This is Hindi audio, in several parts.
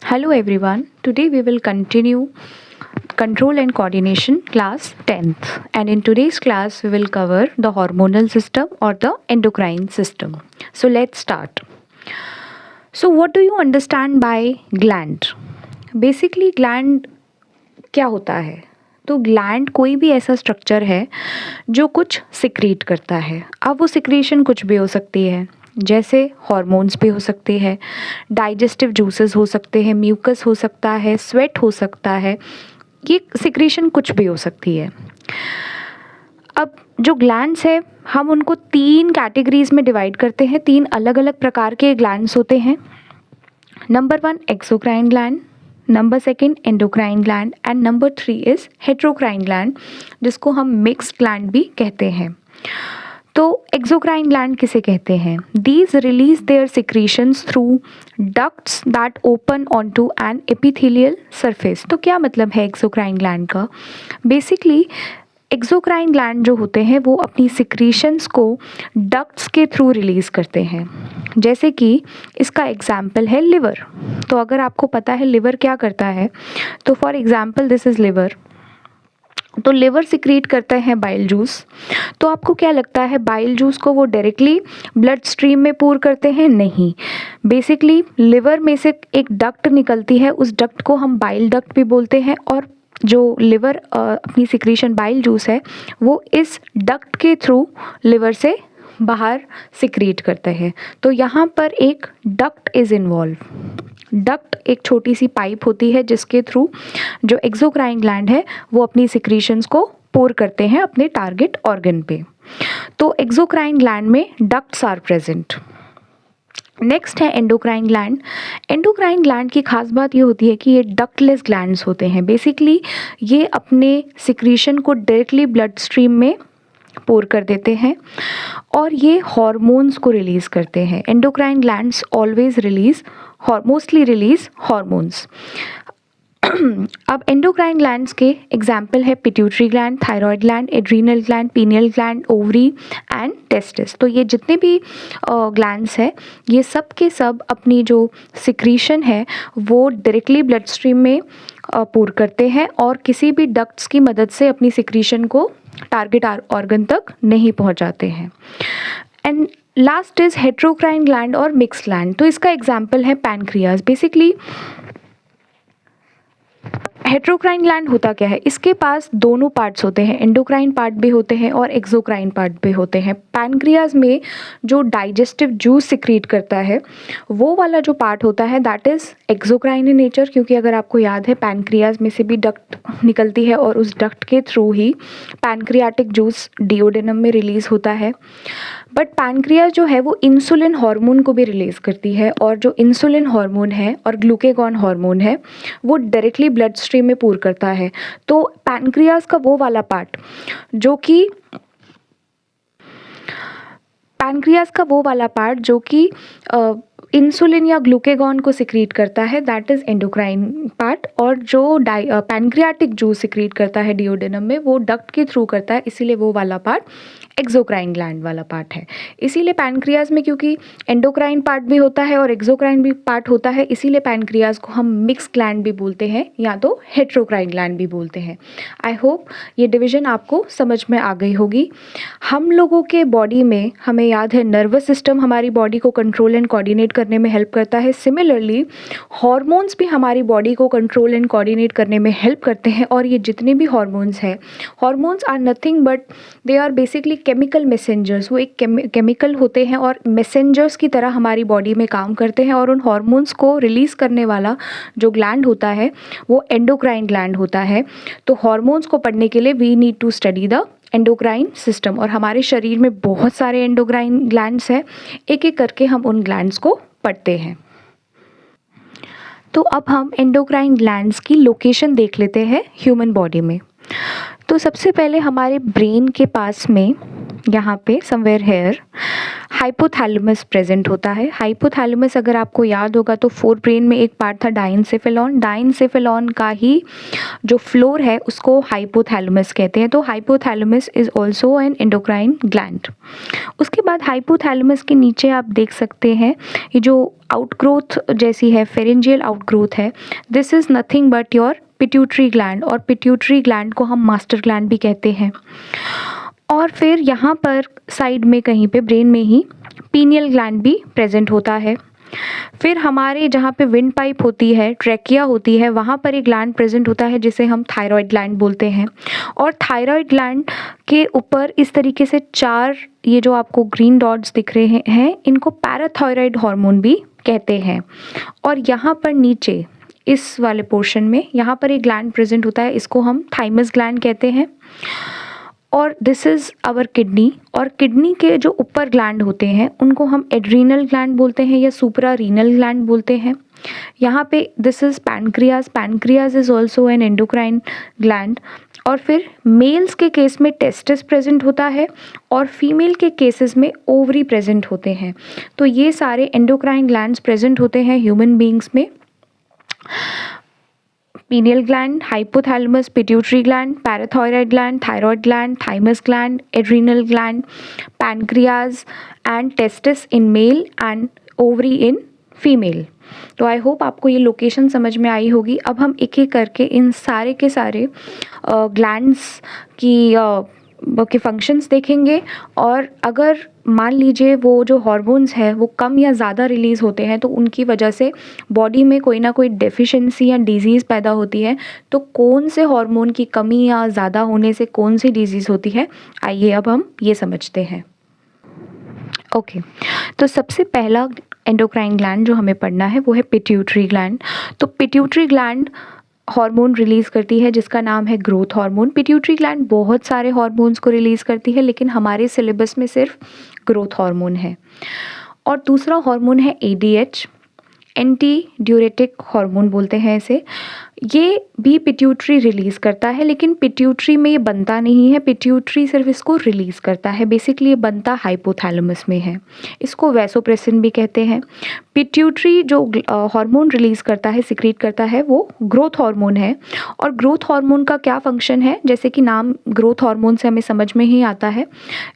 Hello everyone. Today we will continue Control and Coordination class 10th, and in today's class we will cover the hormonal system or the endocrine system. So let's start. So what do you understand by gland? Basically gland क्या होता है? तो ग्लैंड कोई भी ऐसा स्ट्रक्चर है जो कुछ सिक्रीट करता है. अब वो सिक्रीशन कुछ भी हो सकती है, जैसे हॉर्मोन्स भी हो सकते हैं, डाइजेस्टिव जूसेस हो सकते हैं, म्यूकस हो सकता है, स्वेट हो सकता है. ये सिक्रीशन कुछ भी हो सकती है. अब जो ग्लैंड्स है हम उनको 3 कैटेगरीज में डिवाइड करते हैं. 3 अलग अलग प्रकार के ग्लैंड्स होते हैं. Number 1 exocrine gland, number 2 endocrine gland and number 3 is heterocrine gland, जिसको हम मिक्स्ड ग्लैंड भी कहते हैं. तो एक्सोक्राइन ग्लैंड किसे कहते हैं? These release their secretions through ducts that open onto an epithelial surface. तो क्या मतलब है एक्सोक्राइन ग्लैंड का? बेसिकली एक्सोक्राइन ग्लैंड जो होते हैं वो अपनी सिक्रीशंस को डक्ट्स के थ्रू रिलीज़ करते हैं. जैसे कि इसका एग्जाम्पल है लिवर. तो अगर आपको पता है लिवर क्या करता है, तो for example this is liver. तो लिवर सिक्रीट करते हैं बाइल जूस. तो आपको क्या लगता है बाइल जूस को वो डायरेक्टली ब्लड स्ट्रीम में पूर करते हैं? नहीं. बेसिकली लिवर में से एक डक्ट निकलती है, उस डक्ट को हम बाइल डक्ट भी बोलते हैं, और जो लिवर अपनी सिक्रीशन बाइल जूस है वो इस डक्ट के थ्रू लिवर से बाहर सिक्रीट करते हैं. तो यहाँ पर एक डक्ट इज़ इन्वॉल्व. डक्ट एक छोटी सी पाइप होती है जिसके थ्रू जो एक्सोक्राइन ग्लैंड है वो अपनी सिक्रीशंस को पोर करते हैं अपने टारगेट ऑर्गन पे. तो एक्सोक्राइन ग्लैंड में डक्ट्स आर प्रेजेंट. नेक्स्ट है एंडोक्राइन ग्लैंड. एंडोक्राइन ग्लैंड की खास बात ये होती है कि ये डक्टलेस ग्लैंड्स होते हैं. बेसिकली ये अपने सिक्रीशन को डायरेक्टली ब्लड स्ट्रीम में पोर कर देते हैं और ये हॉर्मोन्स को रिलीज़ करते हैं. Endocrine glands always mostly release hormones. अब एंडोक्राइन ग्लैंड्स के एग्जाम्पल है pituitary gland, thyroid gland, adrenal gland, pineal gland, ovary and testis. तो ये जितने भी ग्लैंड्स हैं ये सब के सब अपनी जो सिक्रीशन है वो डायरेक्टली ब्लड स्ट्रीम में पूर करते हैं और किसी भी डक्ट्स की मदद से अपनी सिक्रीशन को टारगेट ऑर्गन तक नहीं पहुंचाते हैं. And last is heterocrine gland और मिक्स ग्लैंड. तो इसका एग्जाम्पल है पैनक्रियाज. बेसिकली हेट्रोक्राइन ग्लैंड होता क्या है, इसके पास दोनों पार्ट्स होते हैं, एंडोक्राइन पार्ट भी होते हैं और एक्सोक्राइन पार्ट भी होते हैं. पैनक्रियाज में जो डाइजेस्टिव जूस सिक्रीट करता है वो वाला जो पार्ट होता है that is exocrine in nature, क्योंकि अगर आपको याद है पैनक्रियाज में से भी डक्ट निकलती है और उस डक्ट के थ्रू ही पैनक्रियाटिक जूस डिओडेनम में रिलीज़ होता है. बट पैनक्रियाज जो है वो इंसुलिन हार्मोन को भी रिलीज़ करती है और जो इंसुलिन हार्मोन है और ग्लूकेगॉन हार्मोन है वो डायरेक्टली ब्लड स्ट्रीम में पूर करता है. तो पैनक्रियाज का वो वाला पार्ट जो कि इंसुलिन या ग्लूकेगॉन को सिक्रीट करता है दैट इज़ एंडोक्राइन पार्ट, और जो पैनक्रियाटिक जूस सिक्रीट करता है डिओडेनम में वो डक्ट के थ्रू करता है, इसीलिए वो वाला पार्ट एक्सोक्राइन ग्लैंड वाला पार्ट है. इसीलिए पैनक्रियाज में क्योंकि एंडोक्राइन पार्ट भी होता है और एक्सोक्राइन भी पार्ट होता है, इसीलिए पैनक्रियाज को हम मिक्स ग्लैंड भी बोलते हैं या तो हेट्रोक्राइन ग्लैंड भी बोलते हैं. आई होप ये डिवीज़न आपको समझ में आ गई होगी. हम लोगों के बॉडी में हमें याद है नर्वस सिस्टम हमारी बॉडी को कंट्रोल एंड कोऑर्डिनेट करने में हेल्प करता है. सिमिलरली हॉर्मोन्स भी हमारी बॉडी को कंट्रोल एंड कोऑर्डिनेट करने में हेल्प करते हैं. और ये जितने भी हॉर्मोन्स हैं, hormones are nothing but they are basically chemical messengers. वो एक केमिकल होते हैं और मैसेंजर्स की तरह हमारी बॉडी में काम करते हैं. और उन हॉर्मोन्स को रिलीज़ करने वाला जो ग्लैंड होता है वो एंडोक्राइन ग्लैंड होता है. तो हॉर्मोन्स को पढ़ने के लिए we need to study the endocrine system. और हमारे शरीर में बहुत सारे एंडोक्राइन ग्लैंड्स हैं, एक एक करके हम उन ग्लैंड्स को पढ़ते हैं. तो अब हम एंडोक्राइन ग्लैंड्स की लोकेशन देख लेते हैं ह्यूमन बॉडी में. तो सबसे पहले हमारे ब्रेन के पास में यहाँ पे समवेयर हेयर हाइपोथैलेमस प्रेजेंट होता है। हाइपोथैलेमस अगर आपको याद होगा तो फोर ब्रेन में एक पार्ट था डाइनसेफेलॉन, डाइनसेफेलॉन का ही जो फ्लोर है उसको हाइपोथैलेमस कहते हैं। तो hypothalamus is also an endocrine gland. उसके बाद हाइपोथैलेमस के नीचे आप देख सकते हैं ये जो आउटग्रोथ जैसी है, फेरेंजियल आउटग्रोथ है, this is nothing but your pituitary gland, और पिट्यूटरी ग्लैंड को हम मास्टर ग्लैंड भी कहते हैं। और फिर यहाँ पर साइड में कहीं पे ब्रेन में ही पीनियल ग्लैंड भी प्रेजेंट होता है। फिर हमारे जहाँ पे विंड पाइप होती है, ट्रैकिया होती है, वहाँ पर एक ग्लैंड प्रेजेंट होता है जिसे हम थायराइड ग्लैंड बोलते हैं। और थायराइड ग्लैंड के ऊपर इस तरीके से चार ये जो आपको ग्रीन डॉट्स दिख रहे हैं, इनको पैराथायराइड हार्मोन भी कहते हैं। और यहाँ पर नीचे इस वाले पोर्शन में यहाँ पर एक ग्लैंड प्रेजेंट होता है, इसको हम थाइमस ग्लैंड कहते हैं। और दिस इज़ आवर किडनी, और किडनी के जो ऊपर ग्लैंड होते हैं उनको हम एड्रीनल ग्लैंड बोलते हैं या सुपरा रीनल ग्लैंड बोलते हैं। यहाँ पे this is pancreas, pancreas is also an endocrine gland. और फिर मेल्स के केस में टेस्टिस प्रेजेंट होता है और फीमेल के केसेस में ओवरी प्रेजेंट होते हैं। तो ये सारे एंडोक्राइन ग्लैंड्स प्रेजेंट होते हैं ह्यूमन बींग्स में। pineal gland, hypothalamus, pituitary gland, parathyroid gland, thyroid gland, thymus gland, adrenal gland, pancreas and testis in male and ovary in female. तो आई होप आपको ये लोकेशन समझ में आई होगी। अब हम एक एक करके इन सारे के सारे ग्लैंड्स के फंक्शंस देखेंगे, और अगर मान लीजिए वो जो हार्मोन्स है वो कम या ज़्यादा रिलीज़ होते हैं तो उनकी वजह से बॉडी में कोई ना कोई डेफिशिएंसी या डिजीज़ पैदा होती है, तो कौन से हार्मोन की कमी या ज़्यादा होने से कौन सी डिजीज़ होती है, आइए अब हम ये समझते हैं। ओके, तो सबसे पहला एंडोक्राइन ग्लैंड जो हमें पढ़ना है वो है पिट्यूटरी ग्लैंड। तो पिट्यूटरी ग्लैंड हार्मोन रिलीज़ करती है जिसका नाम है ग्रोथ हार्मोन। पिट्यूटरी ग्लैंड बहुत सारे हार्मोन्स को रिलीज़ करती है, लेकिन हमारे सिलेबस में सिर्फ ग्रोथ हार्मोन है। और दूसरा हार्मोन है ADH, एंटी ड्यूरेटिक हार्मोन बोलते हैं इसे। ये भी पिट्यूटरी रिलीज़ करता है, लेकिन पिट्यूटरी में ये बनता नहीं है, पिट्यूटरी सिर्फ इसको रिलीज़ करता है। बेसिकली ये बनता हाइपोथैलेमस में है, इसको वैसोप्रेसिन भी कहते हैं। पिट्यूटरी जो हार्मोन रिलीज़ करता है, सिक्रीट करता है, वो ग्रोथ हार्मोन है। और ग्रोथ हार्मोन का क्या फंक्शन है, जैसे कि नाम ग्रोथ हार्मोन से हमें समझ में ही आता है,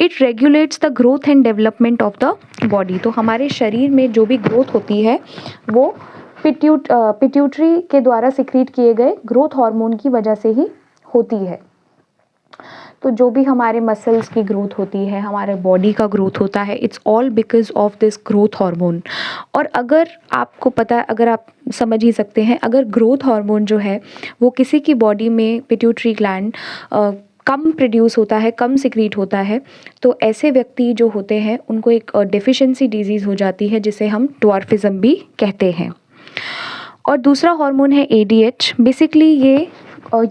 it regulates the growth and development of the body. तो हमारे शरीर में जो भी ग्रोथ होती है वो पिट्यूटरी के द्वारा सिक्रीट किए गए ग्रोथ हार्मोन की वजह से ही होती है। तो जो भी हमारे मसल्स की ग्रोथ होती है, हमारे बॉडी का ग्रोथ होता है, it's all because of this growth hormone. और अगर आपको पता है, अगर आप समझ ही सकते हैं, अगर ग्रोथ हार्मोन जो है वो किसी की बॉडी में पिट्यूटरी ग्लैंड कम प्रोड्यूस होता है, कम सिक्रीट होता है, तो ऐसे व्यक्ति जो होते हैं उनको एक डेफिशिएंसी डिजीज़ हो जाती है जिसे हम ड्वार्फिज्म भी कहते हैं। और दूसरा हार्मोन है ADH। बेसिकली ये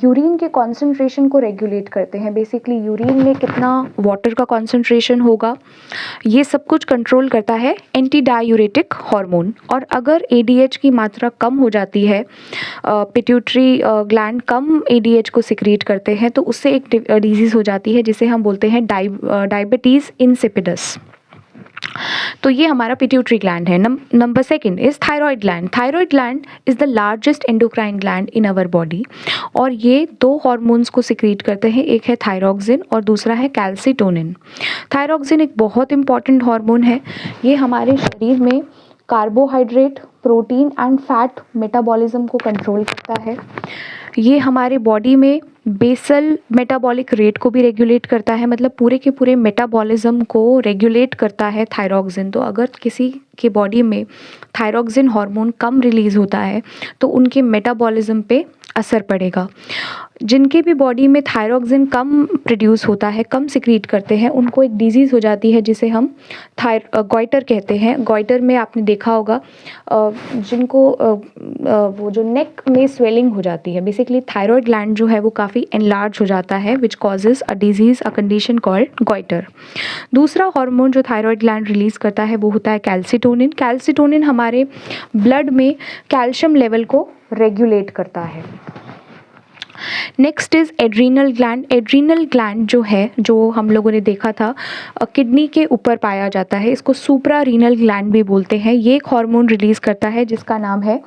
यूरिन के कॉन्सेंट्रेशन को रेगुलेट करते हैं। बेसिकली यूरिन में कितना वाटर का कॉन्सेंट्रेशन होगा, ये सब कुछ कंट्रोल करता है एंटी डायूरेटिक हार्मोन। और अगर ADH की मात्रा कम हो जाती है, पिट्यूटरी ग्लैंड कम ADH को सिक्रीट करते हैं, तो उससे एक डिजीज़ हो जाती है जिसे हम बोलते हैं डायबिटीज़ इंसिपिडस। तो ये हमारा पिट्यूटरी ग्लैंड है। Number second is thyroid gland. Thyroid gland is the largest endocrine gland in our body, और ये दो हार्मोन्स को सिक्रीट करते हैं, एक है थायरॉक्सिन और दूसरा है कैल्सिटोनिन। थायरॉक्सिन एक बहुत इंपॉर्टेंट हार्मोन है, ये हमारे शरीर में carbohydrate, protein and fat metabolism को कंट्रोल करता है। ये हमारे बॉडी में बेसल मेटाबॉलिक रेट को भी रेगुलेट करता है, मतलब पूरे के पूरे मेटाबॉलिज्म को रेगुलेट करता है थायरॉक्सिन। तो अगर किसी के बॉडी में थायरॉक्सिन हार्मोन कम रिलीज़ होता है तो उनके मेटाबॉलिज्म पे असर पड़ेगा। जिनके भी बॉडी में थायरॉक्सिन कम प्रोड्यूस होता है, कम सिक्रीट करते हैं, उनको एक डिजीज़ हो जाती है जिसे हम गॉइटर कहते हैं। गॉइटर में आपने देखा होगा जिनको वो जो नेक में स्वेलिंग हो जाती है, बेसिकली थायराइड ग्लैंड जो है वो काफ़ी एनलार्ज हो जाता है, which causes a disease, a condition called goitre. दूसरा हार्मोन जो थायराइड ग्लैंड रिलीज़ करता है वो होता है कैल्सिटोनिन। कैल्सिटोनिन हमारे ब्लड में कैल्शियम लेवल को रेगुलेट करता है। Next is adrenal gland. Adrenal gland जो है, जो हम लोगों ने देखा था किडनी के ऊपर पाया जाता है, इसको सुप्रा रीनल ग्लैंड भी बोलते हैं। ये एक हार्मोन रिलीज़ करता है जिसका नाम है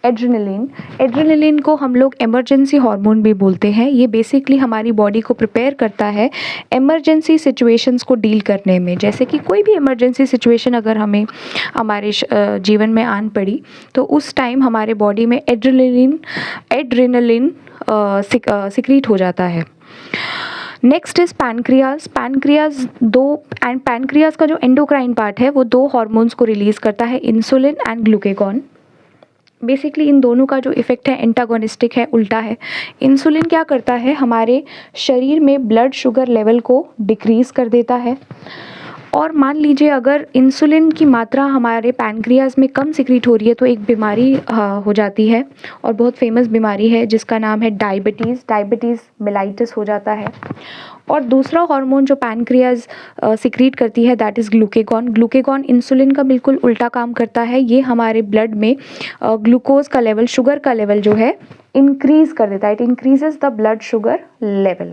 एड्रेनलिन। एड्रेनलिन को हम लोग इमरजेंसी हार्मोन भी बोलते हैं। ये बेसिकली हमारी बॉडी को प्रिपेयर करता है इमरजेंसी सिचुएशंस को डील करने में। जैसे कि कोई भी इमरजेंसी सिचुएशन अगर हमें हमारे जीवन में आन पड़ी तो उस टाइम हमारे बॉडी में एड्रेनलिन सिक्रीट हो जाता है। Next is pancreas. पैनक्रियाज का जो एंडोक्राइन पार्ट है वो दो हार्मोन्स को रिलीज़ करता है, इंसुलिन एंड ग्लूकेगॉन। बेसिकली इन दोनों का जो इफ़ेक्ट है एंटागोनिस्टिक है, उल्टा है। इंसुलिन क्या करता है, हमारे शरीर में ब्लड शुगर लेवल को डिक्रीज़ कर देता है। और मान लीजिए अगर इंसुलिन की मात्रा हमारे पैनक्रियाज में कम सिक्रीट हो रही है तो एक बीमारी हो जाती है, और बहुत फेमस बीमारी है जिसका नाम है डायबिटीज़ मेलाइटिस हो जाता है। और दूसरा हार्मोन जो पैनक्रियाज सिक्रीट करती है that is glucagon. Glucagon insulin का बिल्कुल उल्टा काम करता है। ये हमारे ब्लड में ग्लूकोज का लेवल, शुगर का लेवल जो है इंक्रीज़ कर देता है। It increases the blood sugar level.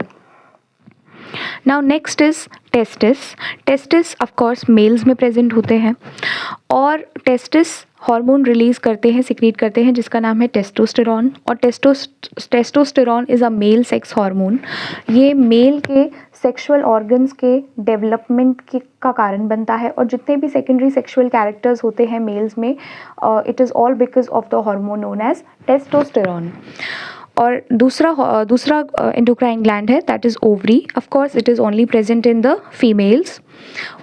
Now next is testis. Testis of course males में प्रेजेंट होते हैं और टेस्टिस हार्मोन रिलीज़ करते हैं, सिक्रीट करते हैं जिसका नाम है टेस्टोस्टेरॉन। और testosterone is a male sex hormone. ये मेल के सेक्सुअल ऑर्गन्स के डेवलपमेंट का कारण बनता है। और जितने भी सेकेंडरी सेक्सुअल कैरेक्टर्स होते हैं मेल्स में, it is all because of the hormone known as testosterone. और दूसरा एंडोक्राइन ग्लैंड है that is ovary. Of course it is only present in the females.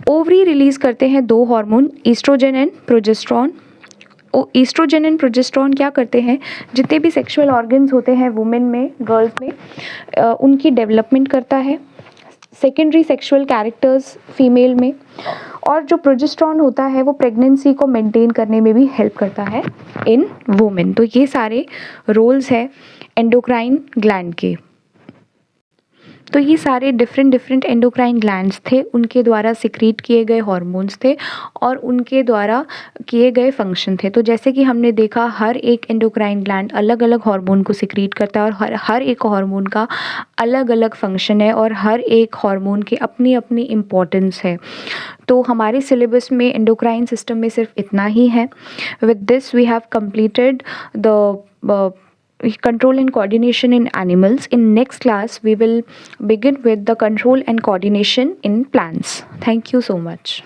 Ovary release करते हैं दो hormone, oestrogen and progesterone. Oestrogen and progesterone क्या करते हैं, जितने भी सेक्सुअल ऑर्गन्स होते हैं वुमेन में, गर्ल्स में, उनकी डेवलपमेंट करता है। सेकेंडरी सेक्सुअल कैरेक्टर्स फीमेल में। और जो प्रोजेस्ट्रॉन होता है वो प्रेगनेंसी को मेंटेन करने में भी हेल्प करता है इन वुमेन। तो ये सारे रोल्स हैं एंडोक्राइन ग्लैंड के। तो ये सारे डिफरेंट एंडोक्राइन ग्लैंड्स थे, उनके द्वारा सिक्रीट किए गए हार्मोन्स थे और उनके द्वारा किए गए फंक्शन थे। तो जैसे कि हमने देखा हर एक एंडोक्राइन ग्लैंड अलग अलग हार्मोन को सिक्रीट करता है और हर एक हार्मोन का अलग अलग फंक्शन है और हर एक हार्मोन की अपनी अपनी इम्पोर्टेंस है। तो हमारे सिलेबस में एंडोक्राइन सिस्टम में सिर्फ इतना ही है। With this we have completed the control and coordination in animals. In next class we will begin with the control and coordination in plants. Thank you so much.